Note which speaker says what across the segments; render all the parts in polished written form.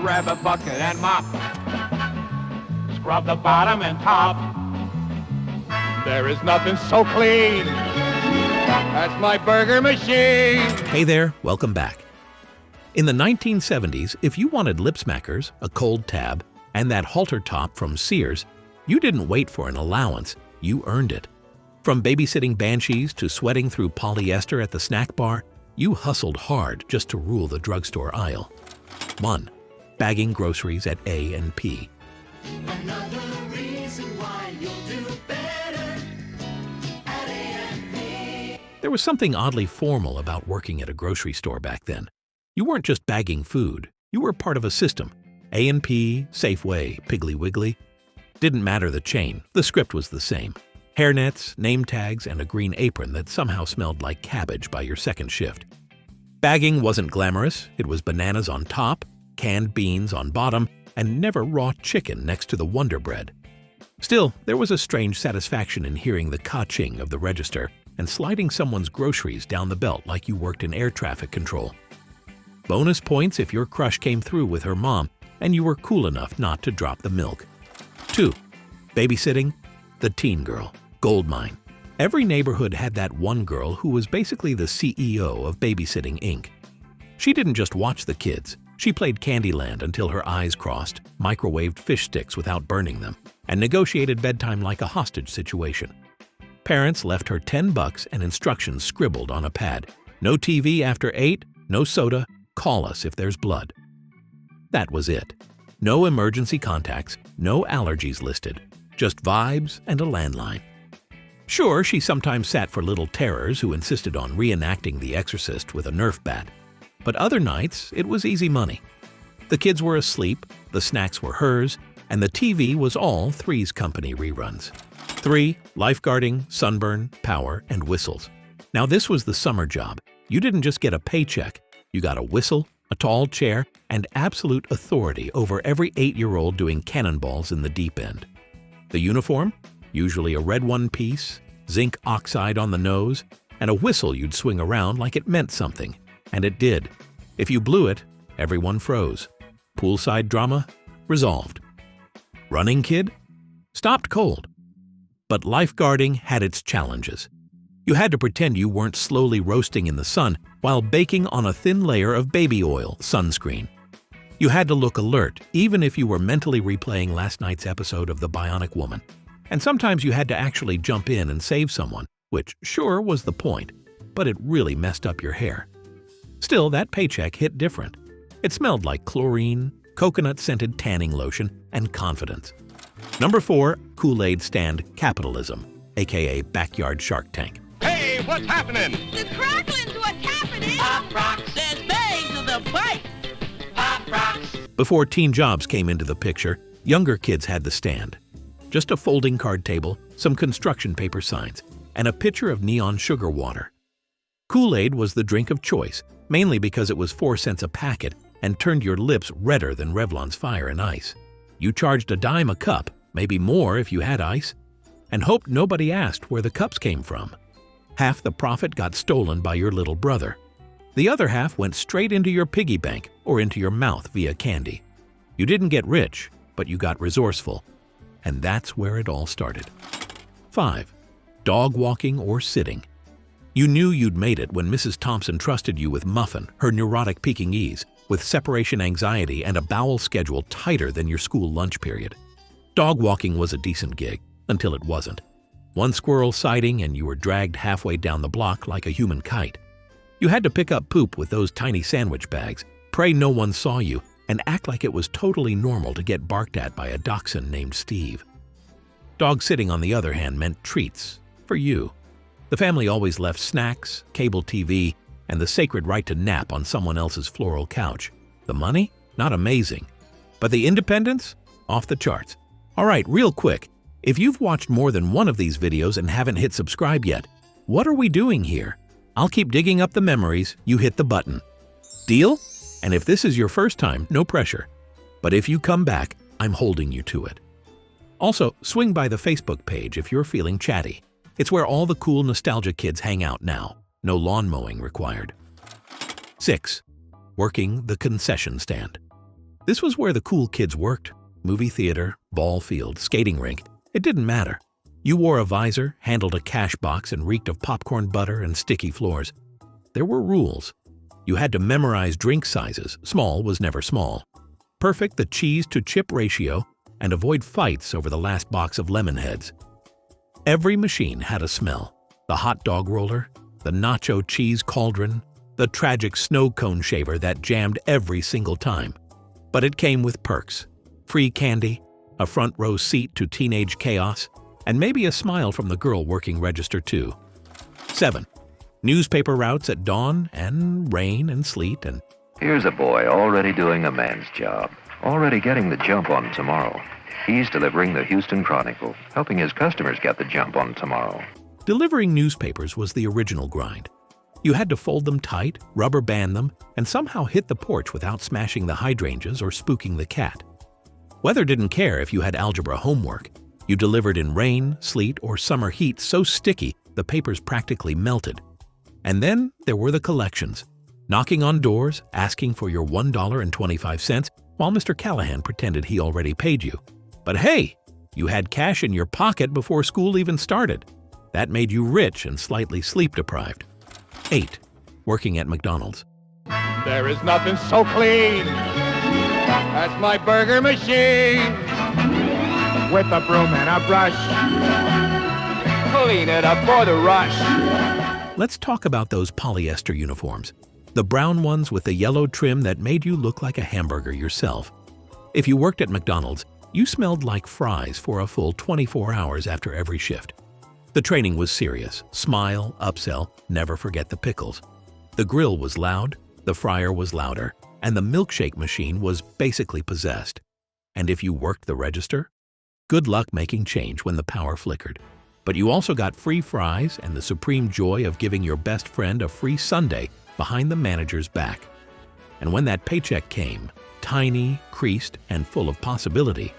Speaker 1: Grab a bucket and mop. Scrub the bottom and top. There is nothing so clean. That's my burger machine.
Speaker 2: Hey there, welcome back. In the 1970s, if you wanted lip smackers, a cold tab, and that halter top from Sears, you didn't wait for an allowance, you earned it. From babysitting banshees to sweating through polyester at the snack bar, you hustled hard just to rule the drugstore aisle. 1. Bagging groceries at A&P.
Speaker 3: Another reason why you'll do better at A&P.
Speaker 2: There was something oddly formal about working at a grocery store back then. You weren't just bagging food, you were part of a system. A&P, Safeway, Piggly Wiggly. Didn't matter the chain, the script was the same. Hairnets, name tags, and a green apron that somehow smelled like cabbage by your second shift. Bagging wasn't glamorous, it was bananas on top, canned beans on bottom, and never raw chicken next to the Wonder Bread. Still, there was a strange satisfaction in hearing the ka-ching of the register and sliding someone's groceries down the belt like you worked in air traffic control. Bonus points if your crush came through with her mom and you were cool enough not to drop the milk. 2. Babysitting, the teen girl, goldmine. Every neighborhood had that one girl who was basically the CEO of Babysitting Inc. She didn't just watch the kids, she played Candyland until her eyes crossed, microwaved fish sticks without burning them, and negotiated bedtime like a hostage situation. Parents left her $10 and instructions scribbled on a pad. No TV after 8, no soda, call us if there's blood. That was it. No emergency contacts, no allergies listed, just vibes and a landline. Sure, she sometimes sat for little terrors who insisted on reenacting The Exorcist with a Nerf bat. But other nights, it was easy money. The kids were asleep, the snacks were hers, and the TV was all Three's Company reruns. 3. Lifeguarding, sunburn, power, and whistles. Now this was the summer job. You didn't just get a paycheck, you got a whistle, a tall chair, and absolute authority over every 8-year-old doing cannonballs in the deep end. The uniform? Usually a red one-piece, zinc oxide on the nose, and a whistle you'd swing around like it meant something. And it did. If you blew it, everyone froze. Poolside drama? Resolved. Running kid? Stopped cold. But lifeguarding had its challenges. You had to pretend you weren't slowly roasting in the sun while baking on a thin layer of baby oil sunscreen. You had to look alert, even if you were mentally replaying last night's episode of The Bionic Woman. And sometimes you had to actually jump in and save someone, which sure was the point, but it really messed up your hair. Still, that paycheck hit different. It smelled like chlorine, coconut-scented tanning lotion, and confidence. Number 4, KoolAid Stand capitalism, aka backyard Shark Tank.
Speaker 1: Hey, what's happening?
Speaker 4: The crackling's what's happening!
Speaker 3: Pop rocks says bang to the bite. Pop rocks.
Speaker 2: Before teen jobs came into the picture, younger kids had the stand. Just a folding card table, some construction paper signs, and a pitcher of neon sugar water. KoolAid was the drink of choice, mainly because it was 4 cents a packet and turned your lips redder than Revlon's fire and ice. You charged a dime a cup, maybe more if you had ice, and hoped nobody asked where the cups came from. Half the profit got stolen by your little brother. The other half went straight into your piggy bank or into your mouth via candy. You didn't get rich, but you got resourceful. And that's where it all started. 5. Dog walking or sitting. You knew you'd made it when Mrs. Thompson trusted you with Muffin, her neurotic Pekingese, with separation anxiety and a bowel schedule tighter than your school lunch period. Dog walking was a decent gig, until it wasn't. One squirrel sighting and you were dragged halfway down the block like a human kite. You had to pick up poop with those tiny sandwich bags, pray no one saw you, and act like it was totally normal to get barked at by a dachshund named Steve. Dog sitting, on the other hand, meant treats for you. The family always left snacks, cable TV, and the sacred right to nap on someone else's floral couch. The money? Not amazing. But the independence? Off the charts. All right, real quick, if you've watched more than one of these videos and haven't hit subscribe yet, what are we doing here? I'll keep digging up the memories, you hit the button. Deal? And if this is your first time, no pressure. But if you come back, I'm holding you to it. Also, swing by the Facebook page if you're feeling chatty. It's where all the cool nostalgia kids hang out now. No lawn mowing required. 6. Working the concession stand. This was where the cool kids worked. Movie theater, ball field, skating rink. It didn't matter. You wore a visor, handled a cash box, and reeked of popcorn butter and sticky floors. There were rules. You had to memorize drink sizes. Small was never small. Perfect the cheese-to-chip ratio, and avoid fights over the last box of lemon heads. Every machine had a smell. The hot dog roller, the nacho cheese cauldron, the tragic snow cone shaver that jammed every single time. But it came with perks. Free candy, a front row seat to teenage chaos, and maybe a smile from the girl working register too. 7. Newspaper routes at dawn and rain and sleet and...
Speaker 5: Here's a boy already doing a man's job, already getting the jump on tomorrow. He's delivering the Houston Chronicle, helping his customers get the jump on tomorrow.
Speaker 2: Delivering newspapers was the original grind. You had to fold them tight, rubber band them, and somehow hit the porch without smashing the hydrangeas or spooking the cat. Weather didn't care if you had algebra homework. You delivered in rain, sleet, or summer heat so sticky the papers practically melted. And then there were the collections. Knocking on doors, asking for your $1.25 while Mr. Callahan pretended he already paid you. But hey, you had cash in your pocket before school even started. That made you rich and slightly sleep-deprived. 8. Working at McDonald's.
Speaker 1: There is nothing so clean as my burger machine. With a broom and a brush, clean it up for the rush.
Speaker 2: Let's talk about those polyester uniforms. The brown ones with the yellow trim that made you look like a hamburger yourself. If you worked at McDonald's, you smelled like fries for a full 24 hours after every shift. The training was serious. Smile, upsell, never forget the pickles. The grill was loud, the fryer was louder, and the milkshake machine was basically possessed. And if you worked the register, good luck making change when the power flickered. But you also got free fries and the supreme joy of giving your best friend a free sundae behind the manager's back. And when that paycheck came, tiny, creased, and full of possibility,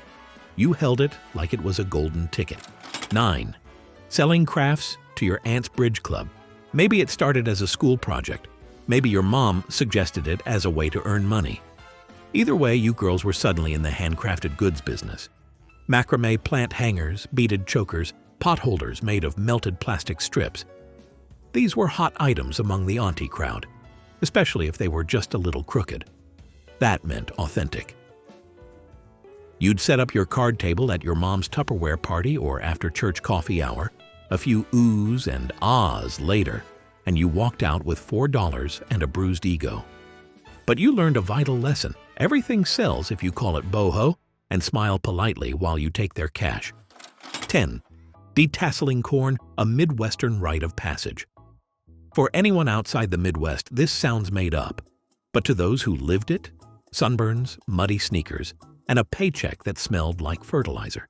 Speaker 2: you held it like it was a golden ticket. 9. Selling crafts to your aunt's bridge club. Maybe it started as a school project. Maybe your mom suggested it as a way to earn money. Either way, you girls were suddenly in the handcrafted goods business. Macrame plant hangers, beaded chokers, pot holders made of melted plastic strips. These were hot items among the auntie crowd, especially if they were just a little crooked. That meant authentic. You'd set up your card table at your mom's Tupperware party or after church coffee hour, a few oohs and ahs later, and you walked out with $4 and a bruised ego. But you learned a vital lesson. Everything sells if you call it boho and smile politely while you take their cash. 10. Detasseling corn, a Midwestern rite of passage. For anyone outside the Midwest, this sounds made up. But to those who lived it, sunburns, muddy sneakers, and a paycheck that smelled like fertilizer.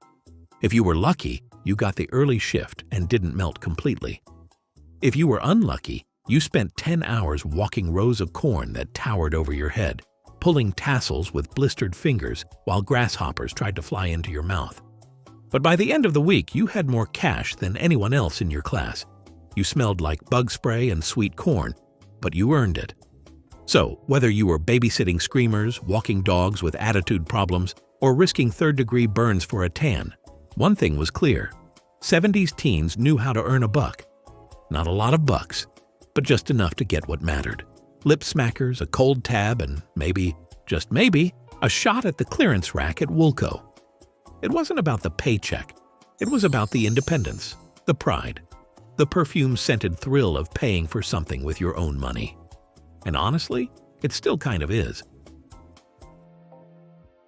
Speaker 2: If you were lucky, you got the early shift and didn't melt completely. If you were unlucky, you spent 10 hours walking rows of corn that towered over your head, pulling tassels with blistered fingers while grasshoppers tried to fly into your mouth. But by the end of the week, you had more cash than anyone else in your class. You smelled like bug spray and sweet corn, but you earned it. So, whether you were babysitting screamers, walking dogs with attitude problems, or risking third-degree burns for a tan, one thing was clear. 70s teens knew how to earn a buck. Not a lot of bucks, but just enough to get what mattered. Lip smackers, a cold tab, and maybe, just maybe, a shot at the clearance rack at Woolco. It wasn't about the paycheck. It was about the independence, the pride, the perfume-scented thrill of paying for something with your own money. And honestly, it still kind of is.